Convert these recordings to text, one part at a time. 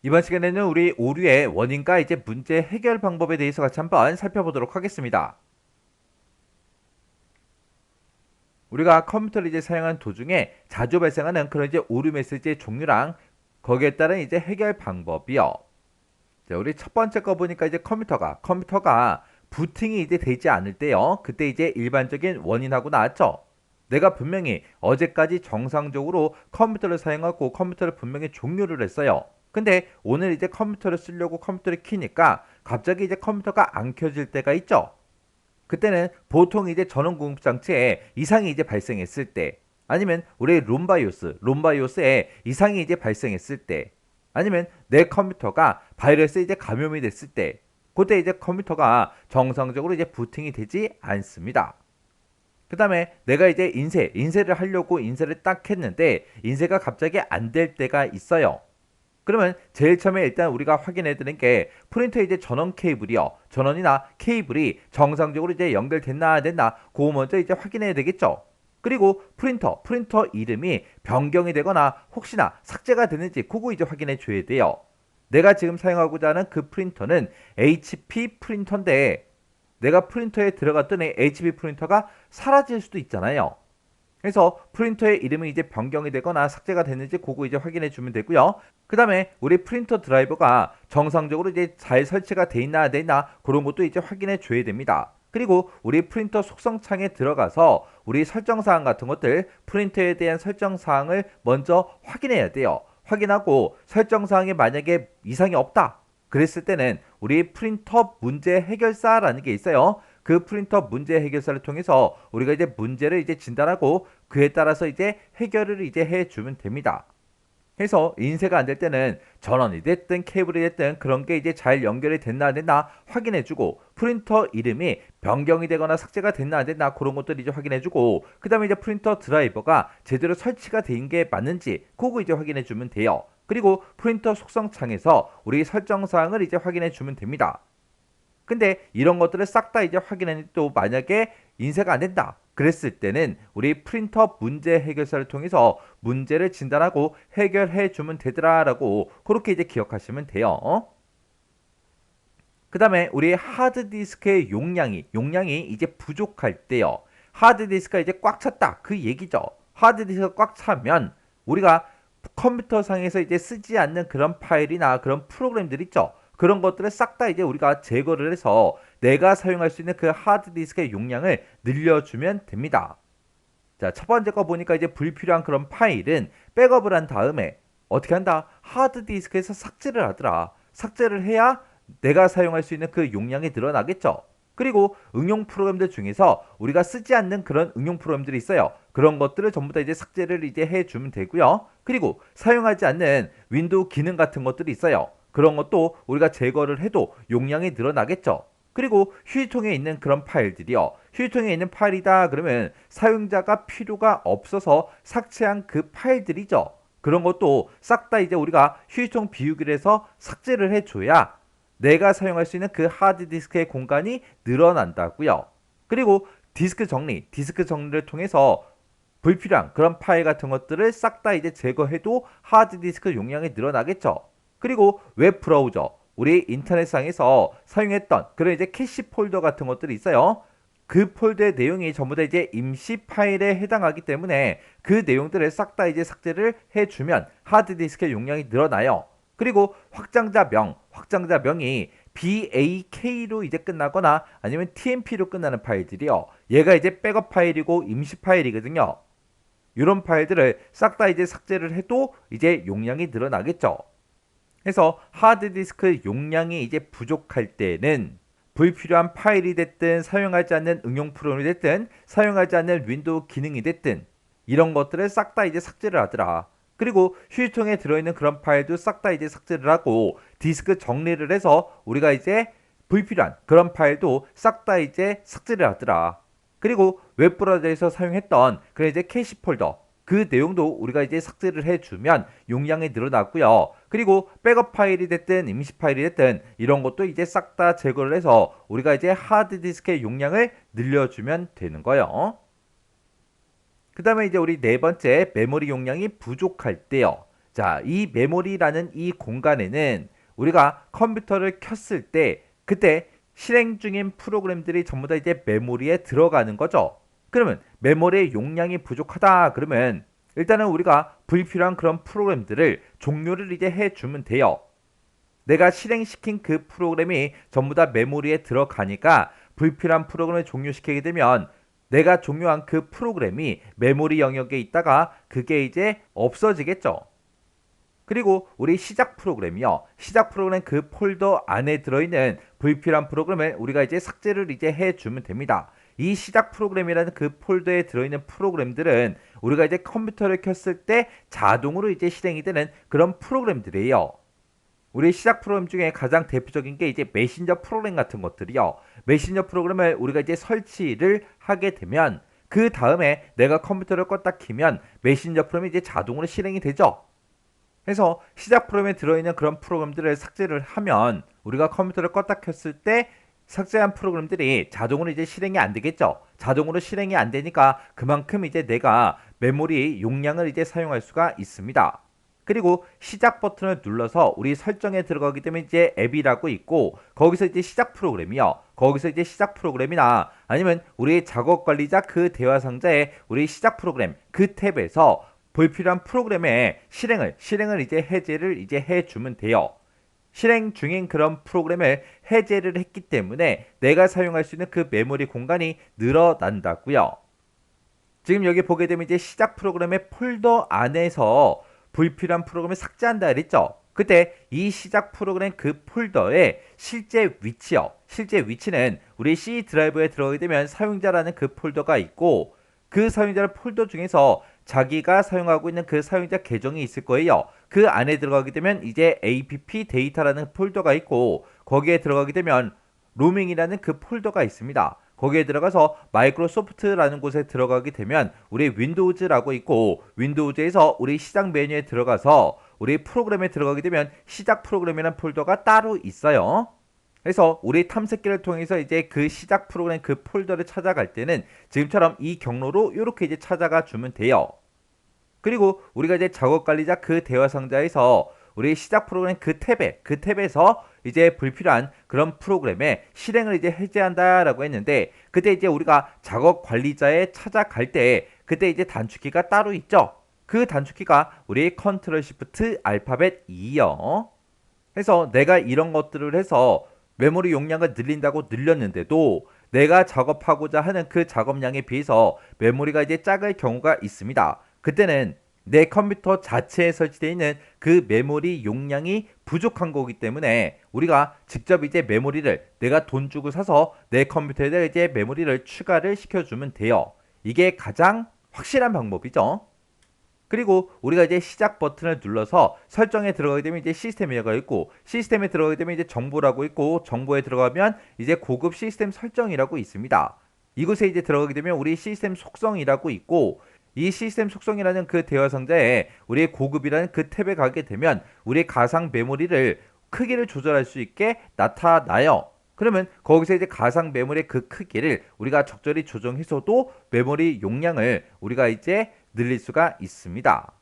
이번 시간에는 우리 오류의 원인과 이제 문제 해결 방법에 대해서 같이 한번 살펴보도록 하겠습니다. 우리가 컴퓨터를 이제 사용하는 도중에 자주 발생하는 그런 이제 오류 메시지의 종류랑 거기에 따른 이제 해결 방법이요. 자, 우리 첫 번째 거 보니까 이제 컴퓨터가 부팅이 이제 되지 않을 때요. 그때 이제 일반적인 원인하고 나왔죠. 내가 분명히 어제까지 정상적으로 컴퓨터를 사용하고 컴퓨터를 분명히 종료를 했어요. 근데 오늘 이제 컴퓨터를 쓰려고 컴퓨터를 키니까 갑자기 이제 컴퓨터가 안 켜질 때가 있죠. 그때는 보통 이제 전원 공급 장치에 이상이 이제 발생했을 때, 아니면 우리 롬바이오스에 이상이 이제 발생했을 때, 아니면 내 컴퓨터가 바이러스에 이제 감염이 됐을 때, 그때 이제 컴퓨터가 정상적으로 이제 부팅이 되지 않습니다. 그 다음에 내가 이제 인쇄를 하려고 인쇄를 딱 했는데 인쇄가 갑자기 안 될 때가 있어요. 그러면 제일 처음에 일단 우리가 확인해 드는 게 프린터에 이제 전원 케이블이요. 전원이나 케이블이 정상적으로 이제 연결됐나 안 됐나 그거 먼저 이제 확인해야 되겠죠. 그리고 프린터 이름이 변경이 되거나 혹시나 삭제가 되는지 그거 이제 확인해 줘야 돼요. 내가 지금 사용하고자 하는 그 프린터는 HP 프린터인데 내가 프린터에 들어갔더니 HP 프린터가 사라질 수도 있잖아요. 그래서 프린터의 이름이 이제 변경이 되거나 삭제가 됐는지 그거 이제 확인해 주면 되고요. 그 다음에 우리 프린터 드라이버가 정상적으로 이제 잘 설치가 돼 있나 안 돼 있나 그런 것도 이제 확인해 줘야 됩니다. 그리고 우리 프린터 속성 창에 들어가서 우리 설정 사항 같은 것들 프린터에 대한 설정 사항을 먼저 확인해야 돼요. 확인하고 설정 사항에 만약에 이상이 없다. 그랬을 때는 우리 프린터 문제 해결사라는 게 있어요. 그 프린터 문제 해결사를 통해서 우리가 이제 문제를 이제 진단하고 그에 따라서 이제 해결을 이제 해주면 됩니다. 해서 인쇄가 안 될 때는 전원이 됐든 케이블이 됐든 그런 게 이제 잘 연결이 됐나 안 됐나 확인해주고 프린터 이름이 변경이 되거나 삭제가 됐나 안 됐나 그런 것들 이제 확인해주고 그 다음에 이제 프린터 드라이버가 제대로 설치가 된 게 맞는지 그거 이제 확인해주면 돼요. 그리고 프린터 속성 창에서 우리 설정 사항을 이제 확인해주면 됩니다. 근데 이런 것들을 싹 다 이제 확인했는데 또 만약에 인쇄가 안 된다. 그랬을 때는 우리 프린터 문제 해결사를 통해서 문제를 진단하고 해결해 주면 되더라라고 그렇게 이제 기억하시면 돼요. 그 다음에 우리 하드디스크의 용량이 이제 부족할 때요. 하드디스크가 이제 꽉 찼다. 그 얘기죠. 하드디스크가 꽉 차면 우리가 컴퓨터 상에서 이제 쓰지 않는 그런 파일이나 그런 프로그램들 있죠. 그런 것들을 싹 다 이제 우리가 제거를 해서 내가 사용할 수 있는 그 하드디스크의 용량을 늘려주면 됩니다. 자, 첫 번째 거 보니까 이제 불필요한 그런 파일은 백업을 한 다음에 어떻게 한다? 하드디스크에서 삭제를 하더라. 삭제를 해야 내가 사용할 수 있는 그 용량이 늘어나겠죠. 그리고 응용 프로그램들 중에서 우리가 쓰지 않는 그런 응용 프로그램들이 있어요. 그런 것들을 전부 다 이제 삭제를 이제 해주면 되고요. 그리고 사용하지 않는 윈도우 기능 같은 것들이 있어요. 그런 것도 우리가 제거를 해도 용량이 늘어나겠죠. 그리고 휴지통에 있는 그런 파일들이요. 휴지통에 있는 파일이다 그러면 사용자가 필요가 없어서 삭제한 그 파일들이죠. 그런 것도 싹 다 이제 우리가 휴지통 비우기를 해서 삭제를 해줘야 내가 사용할 수 있는 그 하드디스크의 공간이 늘어난다고요. 그리고 디스크 정리를 통해서 불필요한 그런 파일 같은 것들을 싹 다 이제 제거해도 하드디스크 용량이 늘어나겠죠. 그리고 웹 브라우저, 우리 인터넷상에서 사용했던 그런 이제 캐시 폴더 같은 것들이 있어요. 그 폴더의 내용이 전부 다 이제 임시 파일에 해당하기 때문에 그 내용들을 싹 다 이제 삭제를 해주면 하드디스크의 용량이 늘어나요. 그리고 확장자명이 BAK로 이제 끝나거나 아니면 TMP로 끝나는 파일들이요. 얘가 이제 백업 파일이고 임시 파일이거든요. 이런 파일들을 싹 다 이제 삭제를 해도 이제 용량이 늘어나겠죠. 그래서 하드디스크 용량이 이제 부족할 때는 불필요한 파일이 됐든 사용하지 않는 응용 프로그램이 됐든 사용하지 않는 윈도우 기능이 됐든 이런 것들을 싹 다 이제 삭제를 하더라. 그리고 휴지통에 들어있는 그런 파일도 싹 다 이제 삭제를 하고 디스크 정리를 해서 우리가 이제 불필요한 그런 파일도 싹 다 이제 삭제를 하더라. 그리고 웹브라우저에서 사용했던 그런 이제 캐시 폴더 그 내용도 우리가 이제 삭제를 해주면 용량이 늘어났고요. 그리고 백업 파일이 됐든 임시 파일이 됐든 이런 것도 이제 싹 다 제거를 해서 우리가 이제 하드디스크의 용량을 늘려주면 되는 거예요. 그 다음에 이제 우리 네 번째 메모리 용량이 부족할 때요. 자, 이 메모리라는 이 공간에는 우리가 컴퓨터를 켰을 때 그때 실행 중인 프로그램들이 전부 다 이제 메모리에 들어가는 거죠. 그러면 메모리의 용량이 부족하다 그러면 일단은 우리가 불필요한 그런 프로그램들을 종료를 이제 해주면 돼요. 내가 실행시킨 그 프로그램이 전부 다 메모리에 들어가니까 불필요한 프로그램을 종료시키게 되면 내가 종료한 그 프로그램이 메모리 영역에 있다가 그게 이제 없어지겠죠. 그리고 우리 시작 프로그램이요. 시작 프로그램 그 폴더 안에 들어있는 불필요한 프로그램을 우리가 이제 삭제를 이제 해주면 됩니다. 이 시작 프로그램이라는 그 폴더에 들어있는 프로그램들은 우리가 이제 컴퓨터를 켰을 때 자동으로 이제 실행이 되는 그런 프로그램들이에요. 우리 시작 프로그램 중에 가장 대표적인 게 이제 메신저 프로그램 같은 것들이요. 메신저 프로그램을 우리가 이제 설치를 하게 되면 그 다음에 내가 컴퓨터를 껐다 키면 메신저 프로그램이 이제 자동으로 실행이 되죠. 그래서 시작 프로그램에 들어있는 그런 프로그램들을 삭제를 하면 우리가 컴퓨터를 껐다 켰을 때 삭제한 프로그램들이 자동으로 이제 실행이 안 되겠죠. 자동으로 실행이 안 되니까 그만큼 이제 내가 메모리 용량을 이제 사용할 수가 있습니다. 그리고 시작 버튼을 눌러서 우리 설정에 들어가기 때문에 이제 앱이라고 있고 거기서 이제 시작 프로그램이요. 거기서 이제 시작 프로그램이나 아니면 우리 작업 관리자 그 대화 상자에 우리 시작 프로그램 그 탭에서 불필요한 프로그램의 실행을 이제 해제를 이제 해주면 돼요. 실행 중인 그런 프로그램을 해제를 했기 때문에 내가 사용할 수 있는 그 메모리 공간이 늘어난다고요. 지금 여기 보게 되면 이제 시작 프로그램의 폴더 안에서 불필요한 프로그램을 삭제한다 그랬죠. 그때 이 시작 프로그램 그 폴더의 실제 위치요. 실제 위치는 우리 C 드라이브에 들어가게 되면 사용자라는 그 폴더가 있고 그 사용자 폴더 중에서 자기가 사용하고 있는 그 사용자 계정이 있을 거예요. 그 안에 들어가게 되면 이제 app 데이터라는 폴더가 있고 거기에 들어가게 되면 로밍이라는 그 폴더가 있습니다. 거기에 들어가서 마이크로소프트라는 곳에 들어가게 되면 우리 윈도우즈라고 있고 윈도우즈에서 우리 시작 메뉴에 들어가서 우리 프로그램에 들어가게 되면 시작 프로그램이라는 폴더가 따로 있어요. 그래서 우리 탐색기를 통해서 이제 그 시작 프로그램 그 폴더를 찾아갈 때는 지금처럼 이 경로로 이렇게 이제 찾아가 주면 돼요. 그리고 우리가 이제 작업 관리자 그 대화 상자에서 우리 시작 프로그램 그 탭에서 이제 불필요한 그런 프로그램의 실행을 이제 해제한다라고 했는데 그때 이제 우리가 작업 관리자에 찾아갈 때 그때 이제 단축키가 따로 있죠. 그 단축키가 우리 컨트롤 시프트 알파벳 2요. 그래서 내가 이런 것들을 해서 메모리 용량을 늘린다고 늘렸는데도 내가 작업하고자 하는 그 작업량에 비해서 메모리가 이제 작을 경우가 있습니다. 그때는 내 컴퓨터 자체에 설치되어 있는 그 메모리 용량이 부족한 거기 때문에 우리가 직접 이제 메모리를 내가 돈 주고 사서 내 컴퓨터에 이제 메모리를 추가를 시켜주면 돼요. 이게 가장 확실한 방법이죠. 그리고 우리가 이제 시작 버튼을 눌러서 설정에 들어가게 되면 이제 시스템이라고 있고 시스템에 들어가게 되면 이제 정보라고 있고 정보에 들어가면 이제 고급 시스템 설정이라고 있습니다. 이곳에 이제 들어가게 되면 우리 시스템 속성이라고 있고 이 시스템 속성이라는 그 대화 상자에 우리의 고급이라는 그 탭에 가게 되면 우리의 가상 메모리를 크기를 조절할 수 있게 나타나요. 그러면 거기서 이제 가상 메모리의 그 크기를 우리가 적절히 조정해서도 메모리 용량을 우리가 이제 늘릴 수가 있습니다.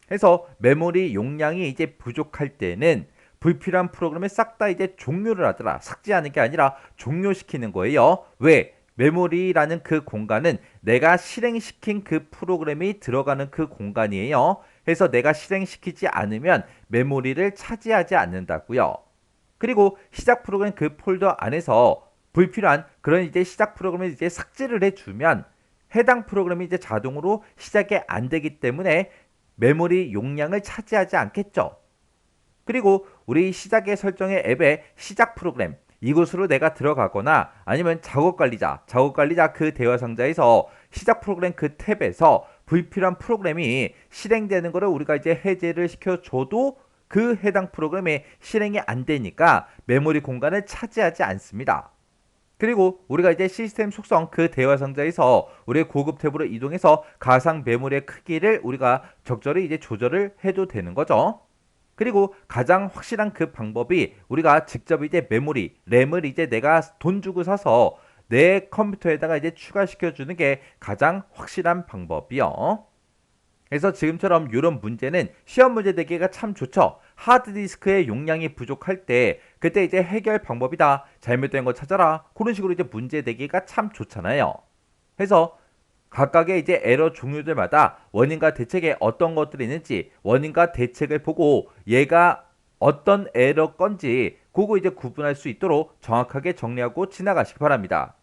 그래서 메모리 용량이 이제 부족할 때는 불필요한 프로그램을 싹 다 이제 종료를 하더라. 삭제하는 게 아니라 종료시키는 거예요. 왜? 메모리라는 그 공간은 내가 실행시킨 그 프로그램이 들어가는 그 공간이에요. 그래서 내가 실행시키지 않으면 메모리를 차지하지 않는다고요. 그리고 시작 프로그램 그 폴더 안에서 불필요한 그런 이제 시작 프로그램을 이제 삭제를 해주면 해당 프로그램이 이제 자동으로 시작이 안 되기 때문에 메모리 용량을 차지하지 않겠죠. 그리고 우리 시작의 설정의 앱의 시작 프로그램 이곳으로 내가 들어가거나 아니면 작업 관리자 그 대화 상자에서 시작 프로그램 그 탭에서 불필요한 프로그램이 실행되는 거를 우리가 이제 해제를 시켜줘도 그 해당 프로그램이 실행이 안 되니까 메모리 공간을 차지하지 않습니다. 그리고 우리가 이제 시스템 속성 그 대화 상자에서 우리의 고급 탭으로 이동해서 가상 메모리의 크기를 우리가 적절히 이제 조절을 해도 되는 거죠. 그리고 가장 확실한 그 방법이 우리가 직접 이제 메모리, 램을 이제 내가 돈 주고 사서 내 컴퓨터에다가 이제 추가시켜 주는 게 가장 확실한 방법이요. 그래서 지금처럼 이런 문제는 시험 문제 내기가 참 좋죠. 하드디스크의 용량이 부족할 때 그때 이제 해결 방법이다. 잘못된 거 찾아라. 그런 식으로 이제 문제 내기가 참 좋잖아요. 그래서 각각의 이제 에러 종류들마다 원인과 대책에 어떤 것들이 있는지 원인과 대책을 보고 얘가 어떤 에러 건지 그거 이제 구분할 수 있도록 정확하게 정리하고 지나가시기 바랍니다.